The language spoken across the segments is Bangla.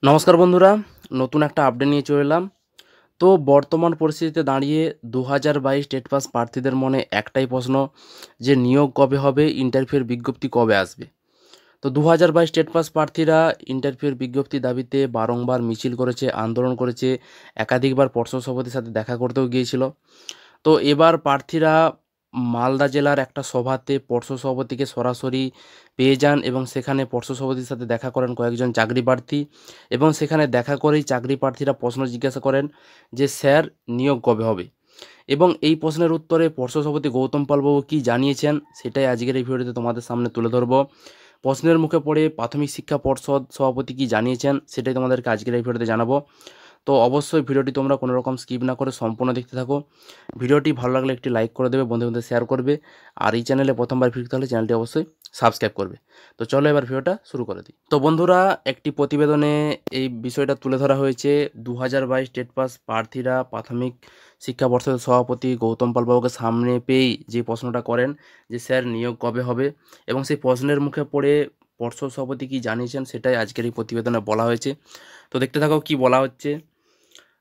নমস্কার বন্ধুরা, নতুন একটা আপডেট নিয়ে চলে এলাম। তো বর্তমান পরিস্থিতিতে দাঁড়িয়ে ২০২২ টেট পাস প্রার্থীদের মনে একটাই প্রশ্ন, যে নিয়োগ কবে হবে, ইন্টারভিউয়ের বিজ্ঞপ্তি কবে আসবে। তো ২০২২ টেট পাস প্রার্থীরা ইন্টারভিউয়ের বিজ্ঞপ্তি দাবিতে বারংবার মিছিল করেছে, আন্দোলন করেছে, একাধিকবার পর্ষদ সভাপতির সাথে দেখা করতেও গিয়েছিল। তো এবার প্রার্থীরা মালদা জেলার একটা সভাতে পর্ষদ সভাপতিকে সরাসরি পেয়ে যান এবং সেখানে পর্ষদ সভাপতির সাথে দেখা করেন কয়েকজন চাকরি প্রার্থী, এবং সেখানে দেখা করেই চাকরি প্রার্থীরা প্রশ্ন জিজ্ঞাসা করেন যে স্যার নিয়োগ কবে হবে। এবং এই প্রশ্নের উত্তরে পর্ষদ সভাপতি গৌতম পালবাবু কী জানিয়েছেন সেটাই আজকের এই ভিডিওতে তোমাদের সামনে তুলে ধরবো। প্রশ্নের মুখে পড়ে প্রাথমিক শিক্ষা পর্ষদ সভাপতি কী জানিয়েছেন সেটাই তোমাদেরকে আজকের এই ভিডিওতে জানাবো। তো অবশ্যই ভিডিওটি তোমরা কোনো রকম স্কিপ না করে সম্পূর্ণ দেখতে থাকো। ভিডিওটি ভালো লাগলে একটি লাইক করে দেবে, বন্ধুদের শেয়ার করবে, আর এই চ্যানেলে প্রথমবার ফিরতে হলে চ্যানেলটি অবশ্যই সাবস্ক্রাইব করবে। তো চলো এবার ভিডিওটা শুরু করে দিই। তো বন্ধুরা, একটি প্রতিবেদনে এই বিষয়টা তুলে ধরা হয়েছে। ২০২২ টেট পাস প্রার্থীরা প্রাথমিক শিক্ষা পর্ষদের সভাপতি গৌতম পালবাবুকে সামনে পেয়েই যে প্রশ্নটা করেন যে স্যার নিয়োগ কবে হবে, এবং সেই প্রশ্নের মুখে পড়ে পর্ষদ সভাপতি কী জানিয়েছেন সেটাই আজকের এই প্রতিবেদনে বলা হয়েছে। তো দেখতে থাকো কি বলা হচ্ছে।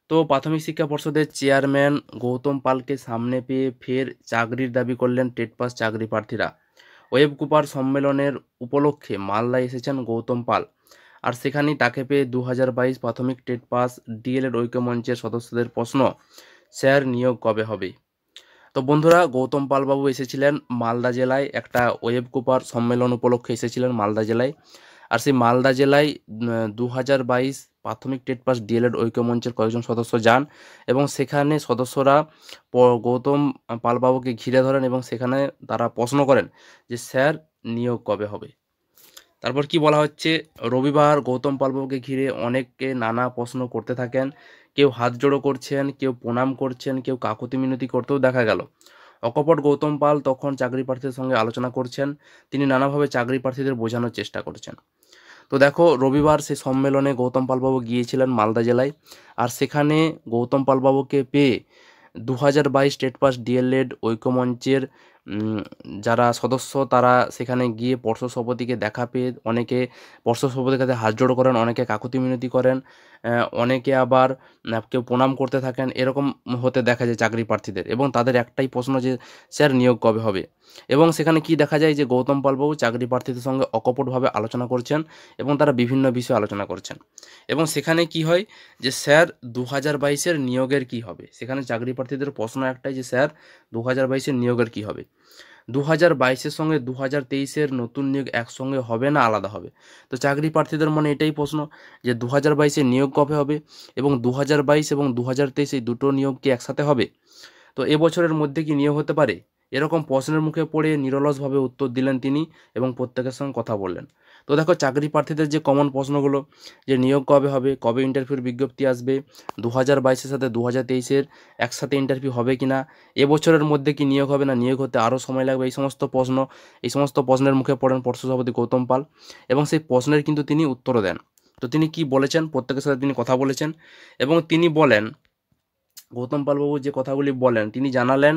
তো প্রাথমিক শিক্ষা পর্ষদের চেয়ারম্যান গৌতম পালকে সামনে পেয়ে ফের চাকরির দাবি করলেন টেট পাস চাকরি প্রার্থীরা। ওয়েব কুপার সম্মেলনের উপলক্ষে মালদায় এসেছেন গৌতম পাল, আর সেখানেই তাকে পেয়ে ২০২২ প্রাথমিক টেট পাস ডিএলএড ঐক্যমঞ্চের সদস্যদের প্রশ্ন, স্যার নিয়োগ কবে হবে। তো বন্ধুরা, গৌতম পালবাবু এসেছিলেন মালদা জেলায়, একটা ওয়েব কুপার সম্মেলন উপলক্ষে এসেছিলেন মালদা জেলায়। আর সেই মালদা জেলায় ২০২২ প্রাথমিক টেট পাস ডিএলএড ঐক্যমঞ্চের কয়েকজন সদস্য যান, এবং সেখানে সদস্যরা গৌতম পালবাবুকে ঘিরে ধরেন এবং সেখানে তারা প্রশ্ন করেন যে স্যার নিয়োগ কবে হবে। তারপর কি বলা হচ্ছে, রবিবার গৌতম পালবাবুকে ঘিরে অনেকে নানা প্রশ্ন করতে থাকেন। কেউ হাত জোড়ো করছেন, কেউ প্রণাম করছেন, কেউ কাকুতি মিনতি করতেও দেখা গেল। অকপট গৌতম পাল তখন চাকরি প্রার্থীদের সঙ্গে আলোচনা করছেন। তিনি নানাভাবে চাকরি প্রার্থীদের বোঝানোর চেষ্টা করছেন। তো দেখো, রবিবার সেই সম্মেলনে গৌতম পালবাবু গিয়েছিলেন মালদা জেলায়, আর সেখানে গৌতম পালবাবুকে পেয়ে ২০২২ স্টেট পাস ডিএলএড ঐক্যমঞ্চের যারা সদস্য তারা সেখানে গিয়ে পর্ষদ সভাপতিকে দেখা পেয়ে অনেকে পর্ষদ সভাপতির কাছে হাত জোড়ো করেন, অনেকে কাকুতি মিনতি করেন, অনেকে আবার কেউ প্রণাম করতে থাকেন। এরকম হতে দেখা যায় চাকরি প্রার্থীদের, এবং তাদের একটাই প্রশ্ন যে স্যার নিয়োগ কবে হবে। এবং সেখানে কি দেখা যায় যে গৌতম পালবাবু চাকরি প্রার্থীদের সঙ্গে অকপটভাবে আলোচনা করছেন, এবং তারা বিভিন্ন বিষয়ে আলোচনা করছেন। এবং সেখানে কি হয় যে স্যার ২০২২-এর নিয়োগের কি হবে, সেখানে চাকরি প্রার্থীদের প্রশ্ন একটাই যে স্যার ২০২২-এর নিয়োগের কি হবে। ২০২২-এর সঙ্গে ২০২৩-এর নতুন নিয়োগ একসঙ্গে হবে না আলাদা হবে। তো চাকরি প্রার্থীদের মনে এটাই প্রশ্ন যে ২০২২-এর নিয়োগ কবে হবে, এবং ২০২২ এবং ২০২৩ এই দুটো নিয়োগ কি একসাথে হবে। তো এবছরের মধ্যে কি নিয়োগ হতে পারে, এরকম প্রশ্নের মুখে পড়ে নিরলসভাবে উত্তর দিলেন তিনি, এবং প্রত্যেকের সঙ্গে কথা বললেন। তো দেখো, চাকরি প্রার্থীদের যে কমন প্রশ্নগুলো, যে নিয়োগ কবে হবে, কবে ইন্টারভিউর বিজ্ঞপ্তি আসবে, ২০২২-এর সাথে ২০২৩-এর একসাথে ইন্টারভিউ হবে কি না, এবছরের মধ্যে কি নিয়োগ হবে না নিয়োগ হতে আরও সময় লাগবে, এই সমস্ত প্রশ্নের মুখে পড়েন পর্ষদ সভাপতি গৌতম পাল, এবং সেই প্রশ্নের কিন্তু তিনি উত্তরও দেন। তো তিনি কি বলেছেন, প্রত্যেকের সাথে তিনি কথা বলেছেন, এবং তিনি বলেন, গৌতম পালবাবু যে কথাগুলি বলেন, তিনি জানালেন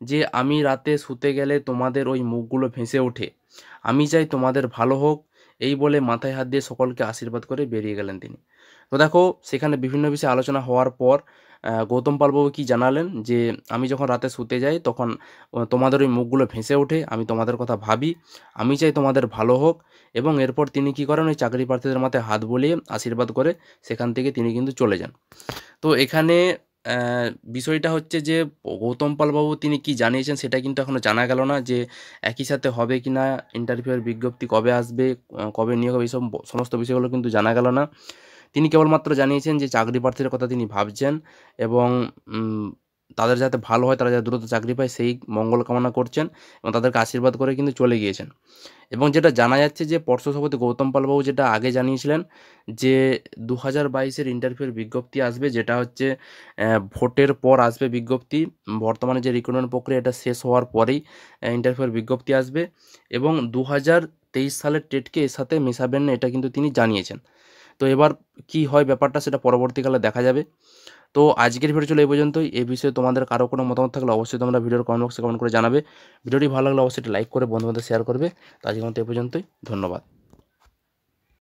যে আমি রাতে শুতে গেলে তোমাদের ওই মুখগুলো ভেসে ওঠে, আমি চাই তোমাদের ভালো হোক, এই বলে মাথায় হাত দিয়ে সকলকে আশীর্বাদ করে বেরিয়ে গেলেন তিনি। তো দেখো, সেখানে বিভিন্ন বিষয়ে আলোচনা হওয়ার পর গৌতম পালবাবু কি জানালেন যে আমি যখন রাতে শুতে যাই তখন তোমাদের ওই মুখগুলো ভেসে ওঠে, আমি তোমাদের কথা ভাবি, আমি চাই তোমাদের ভালো হোক। এবং এরপর তিনি কি করেন, ওই চাকরি প্রার্থীদের মাথায় হাত বুলিয়ে আশীর্বাদ করে সেখান থেকে তিনি কিন্তু চলে যান। তো এখানে বিষয়টা হচ্ছে যে গৌতম পালবাবু তিনি কি জানিয়েছেন সেটা কিন্তু এখনও জানা গেল না, যে একই সাথে হবে কি না, ইন্টারভিউয়ের বিজ্ঞপ্তি কবে আসবে, কবে নিয়োগ হবে, এইসব সমস্ত বিষয়গুলো কিন্তু জানা গেল না। তিনি কেবলমাত্র জানিয়েছেন যে চাকরি প্রার্থীর কথা তিনি ভাবছেন, এবং তাদের যাতে ভালো হয়, তারা যাতে দ্রুত চাকরি পায় সেই মঙ্গল কামনা করছেন, এবং তাদেরকে আশীর্বাদ করে কিন্তু চলে গিয়েছেন। এবং যেটা জানা যাচ্ছে যে পর্ষদ সভাপতি গৌতম পালবাবু যেটা আগে জানিয়েছিলেন যে ২০২২-এর ইন্টারভিউয়ের বিজ্ঞপ্তি আসবে, যেটা হচ্ছে ভোটের পর আসবে বিজ্ঞপ্তি। বর্তমানে যে রিক্রুটমেন্ট প্রক্রিয়া এটা শেষ হওয়ার পরেই ইন্টারভিউয়ের বিজ্ঞপ্তি আসবে, এবং ২০২৩ সালের টেটকে এর সাথে মেশাবেন না, এটা কিন্তু তিনি জানিয়েছেন। তো এবার কি হয় ব্যাপারটা সেটা পরবর্তীকালে দেখা যাবে। তো আজকের ভিডিও ছিল এই পর্যন্তই। এই বিষয়ে তোমাদের কারো কোনো মতামত থাকলে অবশ্যই তোমরা ভিডিওর কমেন্ট বক্সে কমেন্ট করে জানাবে। ভিডিওটি ভালো লাগলে অবশ্যই লাইক করে বন্ধুদের শেয়ার করবে। তো আজকের মতো এই পর্যন্তই, ধন্যবাদ।